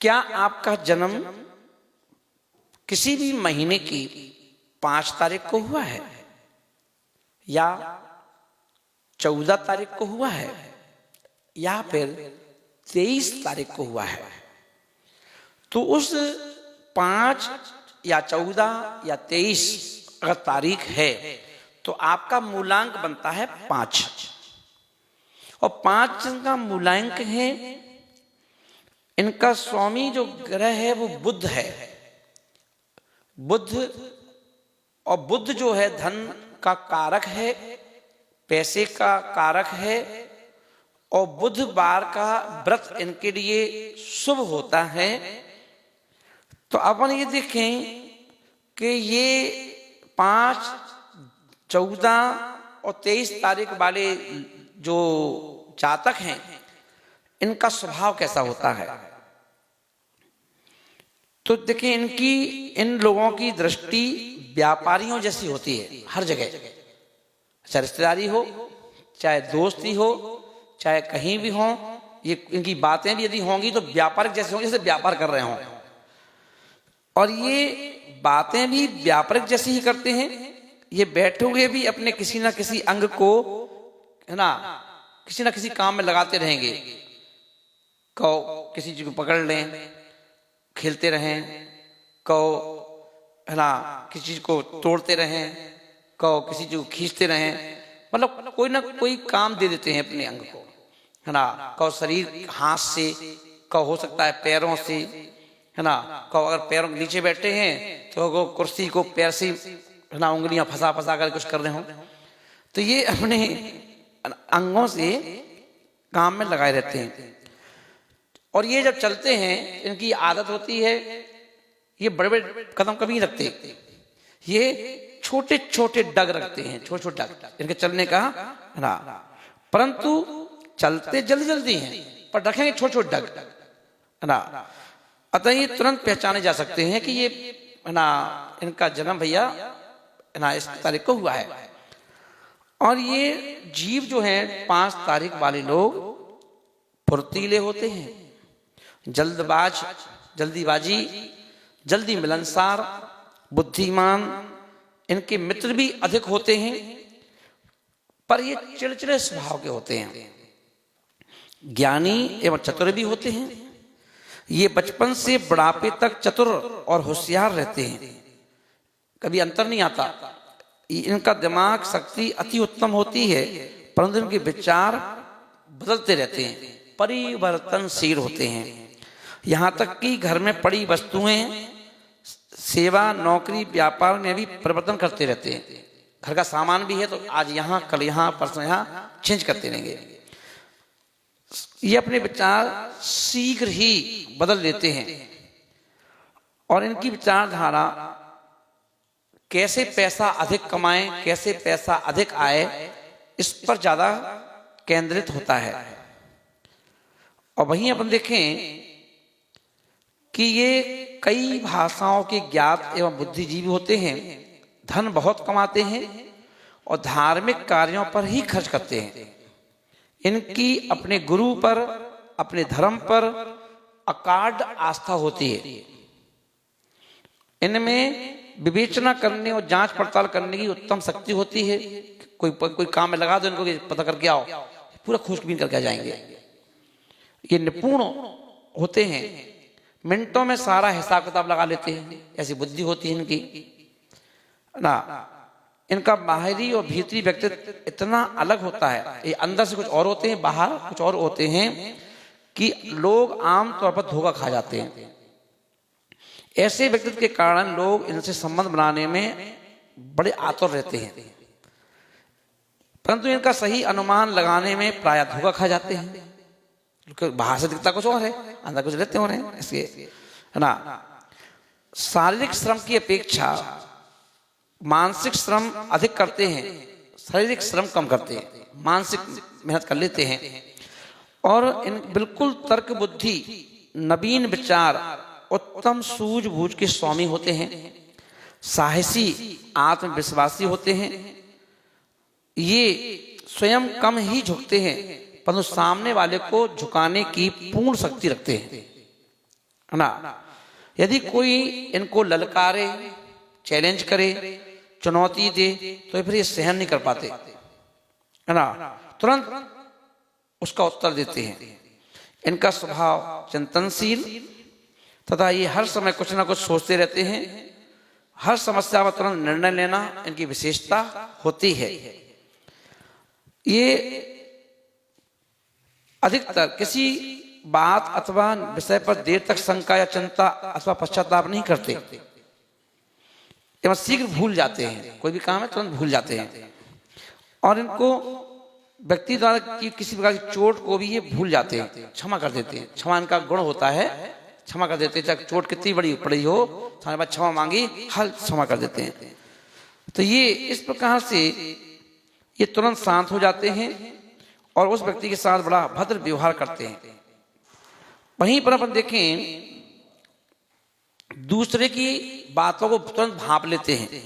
क्या आपका जन्म किसी भी महीने की 5 तारीख को हुआ है या 14 तारीख को हुआ है या फिर 23 तारीख को हुआ है? तो उस 5 या 14 या 23 अगर तारीख है तो आपका मूलांक बनता है 5। और 5 का मूलांक है, इनका स्वामी जो ग्रह है वो बुध है। बुध, और बुध जो है धन का कारक है, पैसे का कारक है, और बुधवार का व्रत इनके लिए शुभ होता है। तो अपन ये देखें कि ये 5, 14 और 23 तारीख वाले जो जातक हैं इनका स्वभाव कैसा होता है। तो देखिए, इन लोगों की दृष्टि व्यापारियों जैसी होती है हर जगह, चाहे रिश्तेदारी हो, चाहे दोस्ती हो, चाहे कहीं भी हो। ये इनकी बातें भी यदि होंगी तो व्यापारिक जैसे होंगी, जैसे व्यापार कर रहे हों। और ये बातें भी व्यापारिक जैसी ही करते हैं। ये बैठोगे भी अपने किसी ना किसी अंग को, है ना, किसी ना किसी काम में लगाते रहेंगे। कहो किसी चीज को पकड़ लें, खेलते रहें, कहो है ना किसी चीज को तोड़ते रहें, कहो किसी चीज को खींचते रहें, मतलब कोई ना कोई काम दे देते हैं अपने अंग को, है ना। कहो शरीर हाथ से, कहो हो सकता है पैरों से, है ना। कहो अगर पैरों के नीचे बैठे हैं तो कुर्सी को पैर से, है ना, उंगलियां फंसा फंसा कर कुछ कर रहे हो। तो ये अपने अंगों से काम में लगाए रहते हैं। और ये जब चलते हैं, इनकी आदत होती है, ये बड़े बड़े कदम कभी नहीं रखते, ये छोटे छोटे डग रखते हैं, छोटे छोटे डग इनके चलने का, है ना। परंतु चलते जल्दी जल्दी हैं पर रखेंगे छोटे छोटे डग, है ना। अतः ये तुरंत पहचाने जा सकते हैं कि ये, है ना, इनका जन्म भैया, है ना, इस तारीख को हुआ है। और ये जीव जो है 5 तारीख वाले लोग फुर्तीले होते हैं, जल्दीबाजी, जल्दी मिलनसार, बुद्धिमान, इनके मित्र भी अधिक होते हैं। पर ये चिड़चिड़े स्वभाव के होते हैं। ज्ञानी एवं चतुर भी होते हैं। ये बचपन से बुढ़ापे तक चतुर और होशियार रहते हैं, कभी अंतर नहीं आता। इनका दिमाग शक्ति अति उत्तम होती है, परंतु इनके विचार बदलते रहते हैं, परिवर्तनशील होते हैं। यहाँ तक कि घर में पड़ी वस्तुएं, सेवा, नौकरी, व्यापार में भी परिवर्तन करते रहते हैं। घर का सामान भी है तो आज यहाँ, कल यहाँ, परसों यहाँ चेंज करते रहेंगे। ये अपने विचार शीघ्र ही बदल लेते हैं। और इनकी विचारधारा कैसे पैसा अधिक कमाएं, कैसे पैसा अधिक आए, इस पर ज्यादा केंद्रित होता है। और वहीं अपन देखें कि ये कई भाषाओं के ज्ञात एवं बुद्धिजीवी होते हैं, धन बहुत कमाते हैं और धार्मिक कार्यों पर ही खर्च करते हैं। इनकी अपने गुरु पर, अपने धर्म पर अकाढ़ आस्था होती है। इनमें विवेचना करने और जांच पड़ताल करने की उत्तम शक्ति होती है। कोई काम में लगा दो इनको, पता करके आओ, पूरा खोजबीन करके आ जाएंगे। ये निपुण होते हैं, मिनटों में सारा हिसाब किताब लगा लेते हैं, ऐसी बुद्धि होती है इनकी, ना। इनका बाहरी और भीतरी व्यक्तित्व इतना अलग होता है, ये अंदर से कुछ और होते हैं, बाहर कुछ और होते हैं, कि लोग आमतौर पर धोखा खा जाते हैं। ऐसे व्यक्तित्व के कारण लोग इनसे संबंध बनाने में बड़े आतुर रहते हैं, परंतु इनका सही अनुमान लगाने में प्रायः धोखा खा जाते हैं। बाहर से दिखता कुछ और है, अंदर कुछ रहते हो रहे हैं, इसलिए, है ना। शारीरिक श्रम की अपेक्षा मानसिक श्रम अधिक करते हैं, शारीरिक श्रम कम करते हैं, मानसिक मेहनत कर लेते हैं। और इन बिल्कुल तर्क बुद्धि, नवीन विचार, उत्तम सूझबूझ के स्वामी होते हैं। साहसी, आत्मविश्वासी होते हैं। ये स्वयं कम ही झुकते हैं, परंतु सामने वाले को झुकाने की पूर्ण शक्ति रखते हैं, है ना। यदि कोई इनको ललकारे, चैलेंज करे, चुनौती दे, तो फिर ये सहन नहीं कर पाते, है ना, तुरंत उसका उत्तर देते हैं। इनका स्वभाव चिंतनशील तथा ये हर समय कुछ ना कुछ सोचते रहते हैं। हर समस्या में तुरंत निर्णय लेना इनकी विशेषता होती है। ये अधिकतर किसी बात अथवा विषय पर देर तक शंका या चिंता अथवा पश्चाताप नहीं करते, एवं शीघ्र भूल जाते हैं। कोई भी काम है तुरंत भूल जाते हैं। और इनको व्यक्ति द्वारा की किसी प्रकार की चोट को भी ये भूल जाते हैं, क्षमा कर देते हैं। क्षमा इनका गुण होता है, क्षमा कर देते हैं। चाहे चोट कितनी बड़ी पड़ी हो, सारे बात क्षमा मांगी, हल क्षमा कर देते हैं। तो ये इस प्रकार से ये तुरंत शांत हो जाते हैं और उस व्यक्ति के साथ बड़ा भद्र व्यवहार करते हैं। वहीं पर अपन देखें, दूसरे की बातों को तुरंत भांप लेते हैं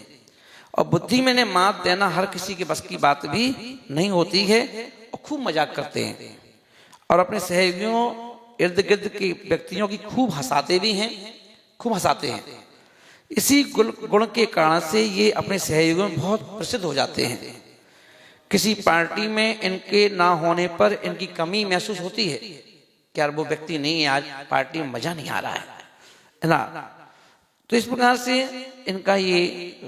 और बुद्धि में ने मात देना हर किसी के बस की बात भी नहीं होती है और खूब मजाक करते हैं और अपने सहयोगियों इर्द गिर्द के व्यक्तियों की खूब हंसाते भी हैं, खूब हंसाते हैं। इसी गुण के कारण से ये अपने सहयोगियों में बहुत प्रसिद्ध हो जाते हैं। किसी पार्टी में इनके ना होने पर इनकी कमी महसूस होती है कि यार वो व्यक्ति नहीं है, आज पार्टी में मजा नहीं आ रहा है ना। तो इस प्रकार से इनका ये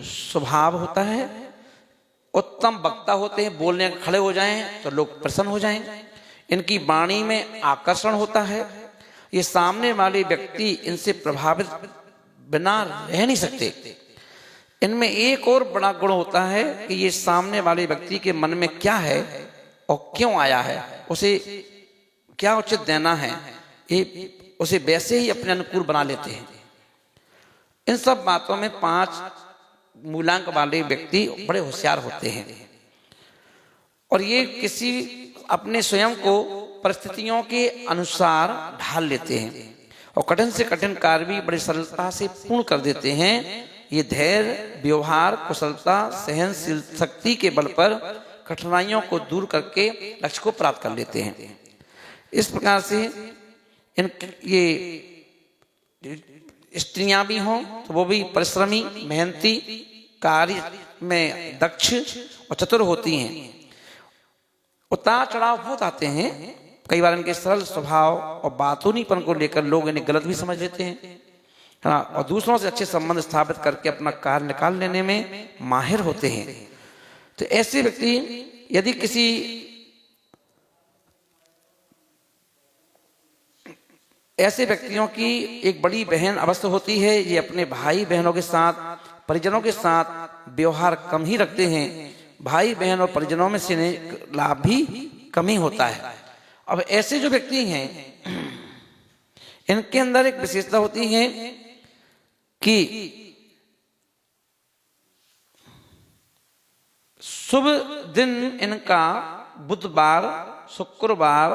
स्वभाव होता है। उत्तम वक्ता होते हैं, बोलने खड़े हो जाएं तो लोग प्रसन्न हो जाएं। इनकी वाणी में आकर्षण होता है। ये सामने वाले व्यक्ति इनसे प्रभावित बिना रह नहीं सकते। इनमें एक और बड़ा गुण होता है कि ये सामने वाले व्यक्ति के मन में क्या है और क्यों आया है, उसे क्या उचित देना है, ये उसे वैसे ही अपने अनुकूल बना लेते हैं। इन सब बातों में 5 मूलांक वाले व्यक्ति बड़े होशियार होते हैं और ये किसी अपने स्वयं को परिस्थितियों के अनुसार ढाल लेते हैं और कठिन से कठिन कार्य भी बड़ी सरलता से पूर्ण कर देते हैं। ये धैर्य, व्यवहार, कुशलता, सहनशील शक्ति के बल पर कठिनाइयों को दूर करके लक्ष्य को प्राप्त कर लेते हैं। इस प्रकार से ये स्त्रियां भी हों तो वो भी परिश्रमी, मेहनती, कार्य में दक्ष और चतुर होती हैं। उतार चढ़ाव बहुत आते हैं। कई बार इनके सरल स्वभाव और बातूनीपन को लेकर लोग इन्हें गलत भी समझ लेते हैं, हाँ, और दूसरों से अच्छे संबंध स्थापित करके अपना कार्य निकाल लेने में माहिर होते हैं। तो ऐसे व्यक्ति यदि किसी ऐसे व्यक्तियों की एक बड़ी बहन अवस्था होती है, ये अपने भाई बहनों के साथ, परिजनों के साथ व्यवहार कम ही रखते हैं। भाई बहन और परिजनों में से लाभ भी कम ही होता है। अब ऐसे जो व्यक्ति हैं, इनके अंदर एक विशेषता होती है कि शुभ दिन इनका बुधवार, शुक्रवार,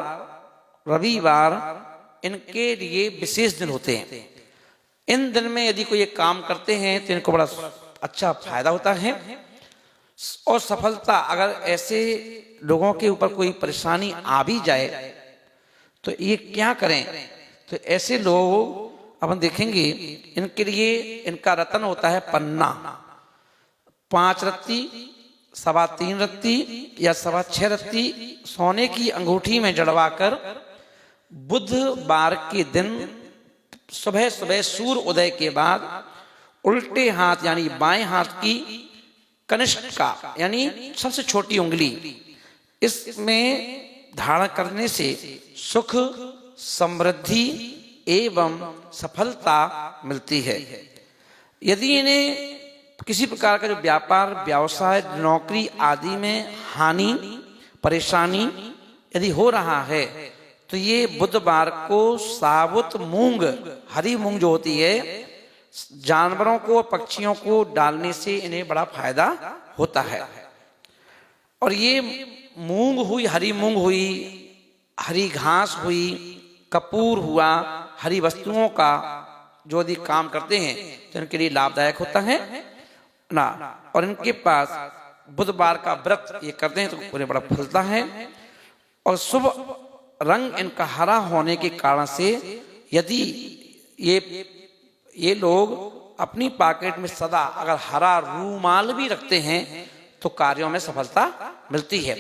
रविवार इनके लिए विशेष दिन होते हैं। इन दिन में यदि कोई एक काम करते हैं तो इनको बड़ा अच्छा फायदा होता है और सफलता। अगर ऐसे लोगों के ऊपर कोई परेशानी आ भी जाए तो ये क्या करें, तो ऐसे लोग अपन देखेंगे इनके लिए इनका रत्न होता है पन्ना। 5 रत्ती, 3.25 रत्ती या 6.25 रत्ती सोने की अंगूठी में जड़वाकर बुधवार के दिन सुबह सुबह सूर्य उदय के बाद उल्टे हाथ यानी बाएं हाथ की कनिष्ठिका यानी सबसे छोटी उंगली, इसमें धारण करने से सुख, समृद्धि एवं सफलता मिलती है। यदि इन्हें किसी प्रकार का जो व्यापार, व्यवसाय, नौकरी आदि में हानि, परेशानी यदि हो रहा है तो ये बुधवार को साबुत मूंग, हरी मूंग जो होती है, जानवरों को, पक्षियों को डालने से इन्हें बड़ा फायदा होता है। और ये मूंग हुई, हरी मूंग हुई, हरी घास हुई, कपूर हुआ, हरी वस्तुओं का जो यदि काम करते हैं तो इनके लिए लाभदायक होता है ना। और इनके पास बुधवार का व्रत ये करते हैं तो उन्हें बड़ा फलता है। और शुभ रंग इनका हरा होने के कारण से यदि ये लोग अपनी पॉकेट में सदा अगर हरा रूमाल भी रखते हैं तो कार्यों में सफलता मिलती है।